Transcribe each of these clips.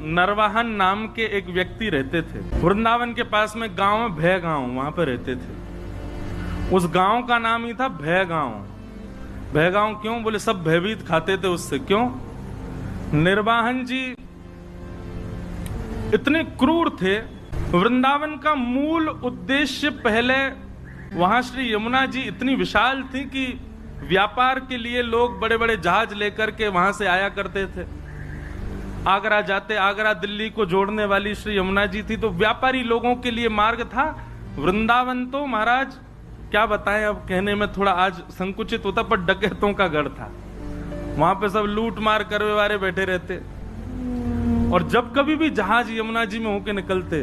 नरवाहन नाम के एक व्यक्ति रहते थे। वृंदावन के पास में गांव है भय गांव, वहां पर रहते थे। उस गांव का नाम ही था भय गांव। भय गांव क्यों? बोले सब भयभीत खाते थे उससे। क्यों? निर्वाहन जी इतने क्रूर थे। वृंदावन का मूल उद्देश्य पहले, वहां श्री यमुना जी इतनी विशाल थी कि व्यापार के लिए लोग बड़े बड़े जहाज लेकर के वहां से आया करते थे। आगरा जाते, आगरा दिल्ली को जोड़ने वाली श्री यमुना जी थी, तो व्यापारी लोगों के लिए मार्ग था। वृंदावन तो महाराज क्या बताएं, अब कहने में थोड़ा आज संकुचित होता, पर डकैतों का गढ़ था। वहां पे सब लूट मार करने वाले बैठे रहते, और जब कभी भी जहाज यमुना जी में होके निकलते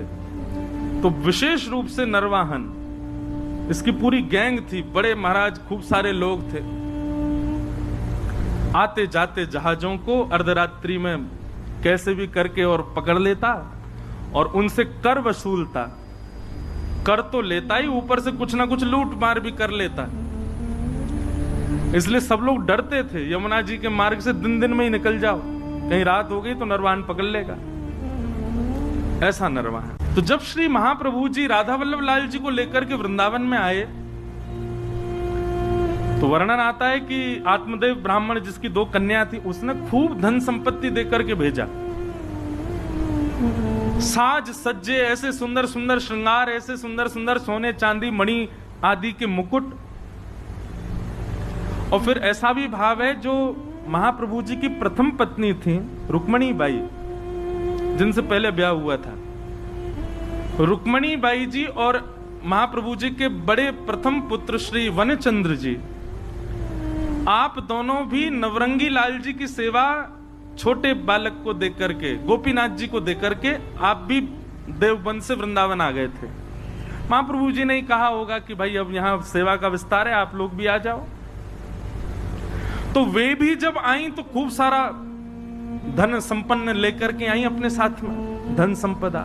तो विशेष रूप से नरवाहन, इसकी पूरी गैंग थी, बड़े महाराज खूब सारे लोग थे। आते जाते जहाजों को अर्धरात्रि में कैसे भी करके और पकड़ लेता और उनसे कर वसूलता। कर तो लेता ही, ऊपर से कुछ ना कुछ लूट मार भी कर लेता। इसलिए सब लोग डरते थे यमुना जी के मार्ग से, दिन दिन में ही निकल जाओ, कहीं रात हो गई तो नरवाहन पकड़ लेगा। ऐसा नरवाहन। तो जब श्री महाप्रभु जी राधा वल्लभ लाल जी को लेकर के वृंदावन में आए, तो वर्णन आता है कि आत्मदेव ब्राह्मण जिसकी 2 कन्या थी, उसने खूब धन संपत्ति देकर के भेजा। साज सज्जे, ऐसे सुंदर सुंदर श्रृंगार, ऐसे सुंदर सुंदर सोने चांदी मणि आदि के मुकुट। और फिर ऐसा भी भाव है, जो महाप्रभु जी की प्रथम पत्नी थी रुक्मणी बाई, जिनसे पहले ब्याह हुआ था, रुक्मणी बाई जी और महाप्रभु जी के बड़े प्रथम पुत्र श्री वनचंद्र जी, आप दोनों भी नवरंगी लाल जी की सेवा छोटे बालक को देकर के, गोपीनाथ जी को देकर के, आप भी देवबंद से वृंदावन आ गए थे। महाप्रभु जी ने ही कहा होगा कि भाई अब यहां सेवा का विस्तार है, आप लोग भी आ जाओ। तो वे भी जब आई तो खूब सारा धन संपन्न लेकर के आई अपने साथ में, धन संपदा।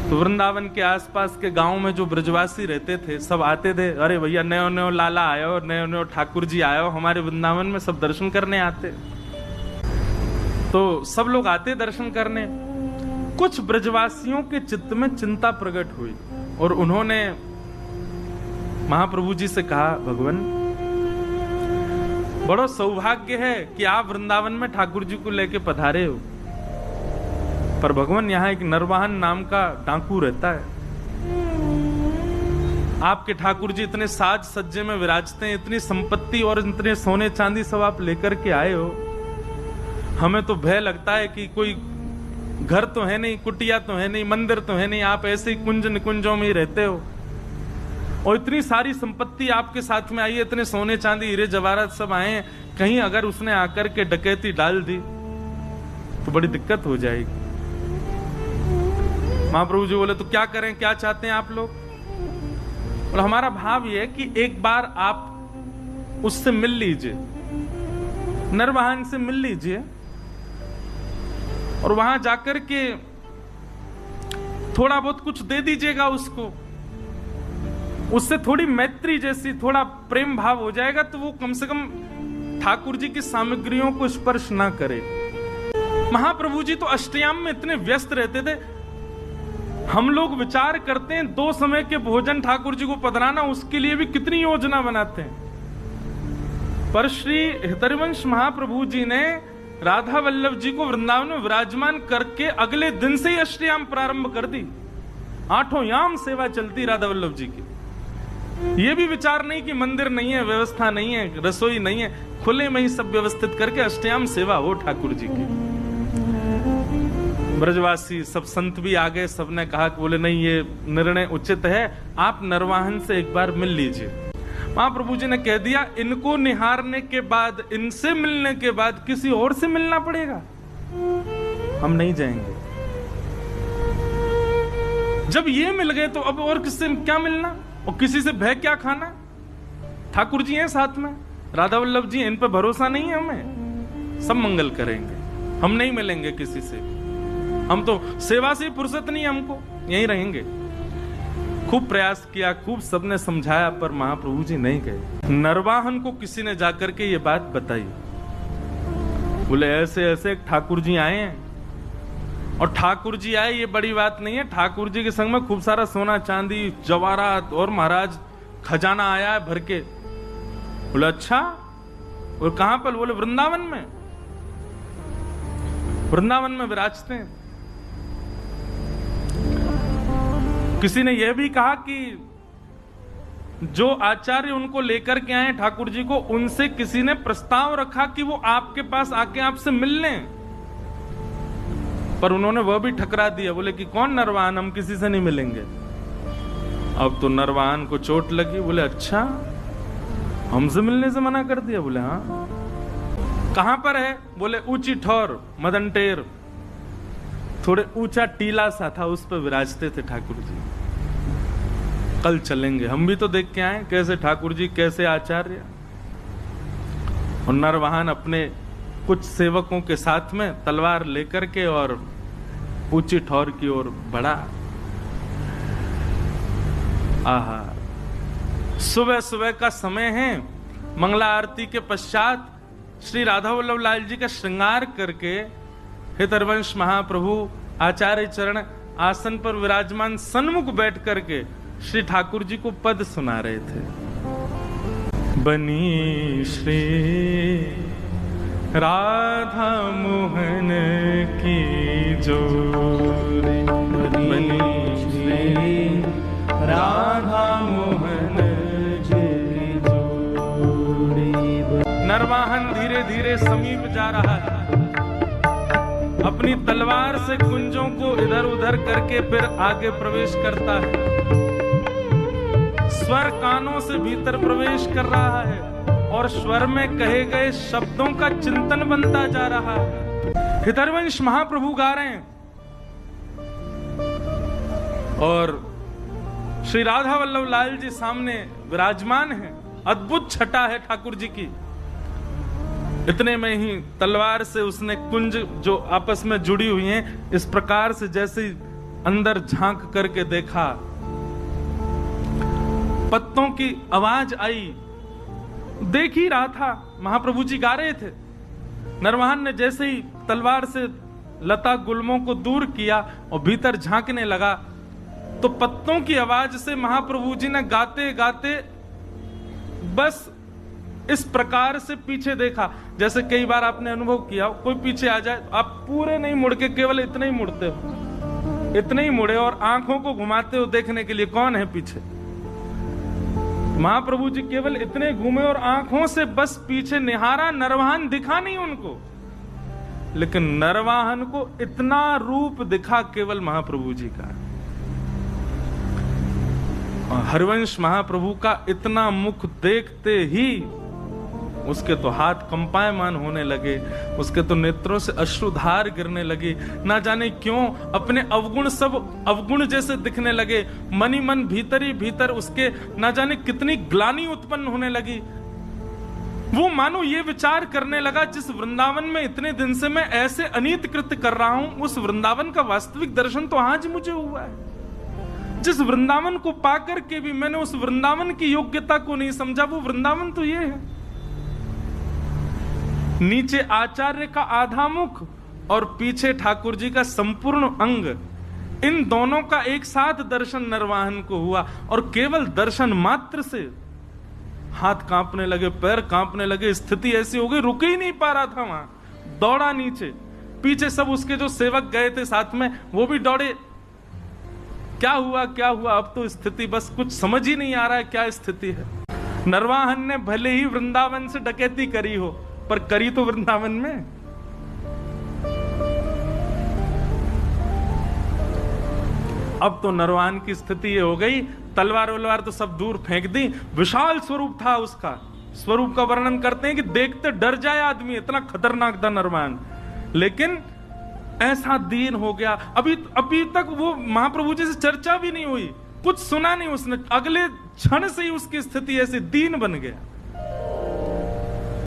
तो वृंदावन के आसपास के गांव में जो ब्रजवासी रहते थे, सब आते थे, अरे भैया नयो नयो लाला आयो, नयो नयो ठाकुर जी आयो हमारे वृंदावन में, सब दर्शन करने आते। तो सब लोग आते दर्शन करने। कुछ ब्रजवासियों के चित्त में चिंता प्रकट हुई और उन्होंने महाप्रभु जी से कहा, भगवान बड़ा सौभाग्य है कि आप वृंदावन में ठाकुर जी को लेके पधारे हो, पर भगवान यहाँ एक नरवाहन नाम का डाकू रहता है। आपके ठाकुर जी इतने साज सज्जे में विराजते हैं, इतनी संपत्ति और इतने सोने चांदी सब आप लेकर के आए हो। हमें तो भय लगता है कि कोई घर तो है नहीं, कुटिया तो है नहीं, मंदिर तो है नहीं, आप ऐसे ही कुंज निकुंजों में ही रहते हो, और इतनी सारी संपत्ति आपके साथ में आई है, इतने सोने चांदी हीरे जवाहरात सब आए हैं, कहीं अगर उसने आकर के डकैती डाल दी तो बड़ी दिक्कत हो जाएगी। महाप्रभु जी बोले, तो क्या करें, क्या चाहते हैं आप लोग? और हमारा भाव यह है कि एक बार आप उससे मिल लीजिए, नरवाहन से मिल लीजिए, और वहां जाकर के थोड़ा बहुत कुछ दे दीजिएगा उसको। उससे थोड़ी मैत्री जैसी, थोड़ा प्रेम भाव हो जाएगा, तो वो कम से कम ठाकुर जी की सामग्रियों को स्पर्श ना करे। महाप्रभु जी तो अष्टयाम में इतने व्यस्त रहते थे, हम लोग विचार करते हैं 2 समय के भोजन ठाकुर जी को पधराना, उसके लिए भी कितनी योजना बनाते हैं। पर श्री हितरिवंश महाप्रभु जी ने राधा वल्लभ जी को वृंदावन में विराजमान करके अगले दिन से ही अष्टयाम प्रारंभ कर दी। 8 याम सेवा चलती राधा वल्लभ जी की। ये भी विचार नहीं कि मंदिर नहीं है, व्यवस्था नहीं है, रसोई नहीं है, खुले में ही सब व्यवस्थित करके अष्टयाम सेवा हो ठाकुर जी की। ब्रजवासी सब संत भी आ गए, सबने कहा कि बोले नहीं ये निर्णय उचित है, आप नरवाहन से एक बार मिल लीजिए। महाप्रभु जी ने कह दिया, इनको निहारने के बाद, इनसे मिलने के बाद किसी और से मिलना पड़ेगा, हम नहीं जाएंगे। जब ये मिल गए तो अब और किससे क्या मिलना और किसी से भय क्या खाना? ठाकुर जी हैं साथ में, राधा वल्लभ जी, इन पर भरोसा नहीं है हमें, सब मंगल करेंगे, हम नहीं मिलेंगे किसी से। हम तो सेवा से फुर्सत नहीं, हमको यहीं रहेंगे। खूब प्रयास किया, खूब सबने समझाया, पर महाप्रभु जी नहीं गए। नरवाहन को किसी ने जाकर के ये बात बताई, बोले ऐसे ऐसे ठाकुर जी आए हैं और ठाकुर जी आए, ये बड़ी बात नहीं है। ठाकुर जी के संग में खूब सारा सोना चांदी जवाहरात और महाराज खजाना आया है भर के। बोले अच्छा, और कहां पर? बोले वृंदावन में, वृंदावन में विराजते हैं। किसी ने यह भी कहा कि जो आचार्य उनको लेकर के आए ठाकुर जी को, उनसे किसी ने प्रस्ताव रखा कि वो आपके पास आके आपसे मिल लें, पर उन्होंने वह भी ठकरा दिया। बोले कि कौन नरवान, हम किसी से नहीं मिलेंगे। अब तो नरवान को चोट लगी। बोले अच्छा, हमसे मिलने से मना कर दिया? बोले हाँ। कहां पर है? बोले ऊंची ठौर मदनटेर, थोड़े ऊंचा टीला सा था, उस पर विराजते थे ठाकुर जी। कल चलेंगे, हम भी तो देख के आए कैसे ठाकुर जी, कैसे आचार्य। और नरवाहन अपने कुछ सेवकों के साथ में तलवार लेकर के और ऊंची ठौर की ओर बढ़ा। आहा, सुबह सुबह का समय है। मंगला आरती के पश्चात श्री राधा वल्लभ लाल जी का श्रृंगार करके हितरवंश महाप्रभु आचार्य चरण आसन पर विराजमान सन्मुख बैठ करके श्री ठाकुर जी को पद सुना रहे थे। बनी श्री राधा मोहन की जोड़ी, बनी श्री राधा मोहन की जोड़ी। नरवाहन धीरे धीरे समीप जा रहा है, अपनी तलवार से कुंजों को इधर उधर करके फिर आगे प्रवेश करता है। स्वर कानों से भीतर प्रवेश कर रहा है और स्वर में कहे गए शब्दों का चिंतन बनता जा रहा है। हितरवंश महाप्रभु गा रहे हैं और श्री राधा वल्लभ लाल जी सामने विराजमान हैं। अद्भुत छटा है ठाकुर जी की। इतने में ही तलवार से उसने कुंज जो आपस में जुड़ी हुई हैं, इस प्रकार से जैसे अंदर झांक करके देखा, पत्तों की आवाज आई। देख ही रहा था, महाप्रभु जी गा रहे थे। नरवाहन ने जैसे ही तलवार से लता गुल्मों को दूर किया और भीतर झांकने लगा, तो पत्तों की आवाज से महाप्रभु जी ने गाते गाते बस इस प्रकार से पीछे देखा। जैसे कई बार आपने अनुभव किया, कोई पीछे आ जाए, आप पूरे नहीं मुड़ के केवल इतने ही मुड़ते हो, इतने ही मुड़े और आंखों को घुमाते हो देखने के लिए कौन है पीछे। महाप्रभु जी केवल इतने घूमे और आंखों से बस पीछे निहारा। नरवाहन दिखा नहीं उनको, लेकिन नरवाहन को इतना रूप दिखा केवल महाप्रभु जी का। हरिवंश महाप्रभु का इतना मुख देखते ही उसके तो हाथ कंपायमान होने लगे, उसके तो नेत्रों से अश्रुधार गिरने लगी। ना जाने क्यों अपने अवगुण सब अवगुण जैसे दिखने लगे। मनी मन भीतर ही भीतर उसके ना जाने कितनी ग्लानि उत्पन्न होने लगी। वो मानो ये विचार करने लगा, जिस वृंदावन में इतने दिन से मैं ऐसे अनीत कृत्य कर रहा हूं, उस वृंदावन का वास्तविक दर्शन तो आज मुझे हुआ है। जिस वृंदावन को पाकर के भी मैंने उस वृंदावन की योग्यता को नहीं समझा, वो वृंदावन तो ये है। नीचे आचार्य का आधा मुख और पीछे ठाकुर जी का संपूर्ण अंग, इन दोनों का एक साथ दर्शन नरवाहन को हुआ। और केवल दर्शन मात्र से हाथ कांपने लगे, पैर कांपने लगे, स्थिति ऐसी हो गई रुक ही नहीं पा रहा था वहां। दौड़ा नीचे, पीछे सब उसके जो सेवक गए थे साथ में वो भी दौड़े। क्या हुआ क्या हुआ, अब तो स्थिति बस कुछ समझ ही नहीं आ रहा है क्या स्थिति है। नरवाहन ने भले ही वृंदावन से डकैती करी हो, पर करी तो वृंदावन में। अब तो नरवाहन की स्थिति ये हो गई, तलवार वलवार तो सब दूर फेंक दी। विशाल स्वरूप था उसका, स्वरूप का वर्णन करते हैं कि देखते डर जाए आदमी, इतना खतरनाक था नरवाहन। लेकिन ऐसा दीन हो गया, अभी तक वो महाप्रभु जी से चर्चा भी नहीं हुई, कुछ सुना नहीं उसने, अगले क्षण से ही उसकी स्थिति ऐसी दीन बन गया।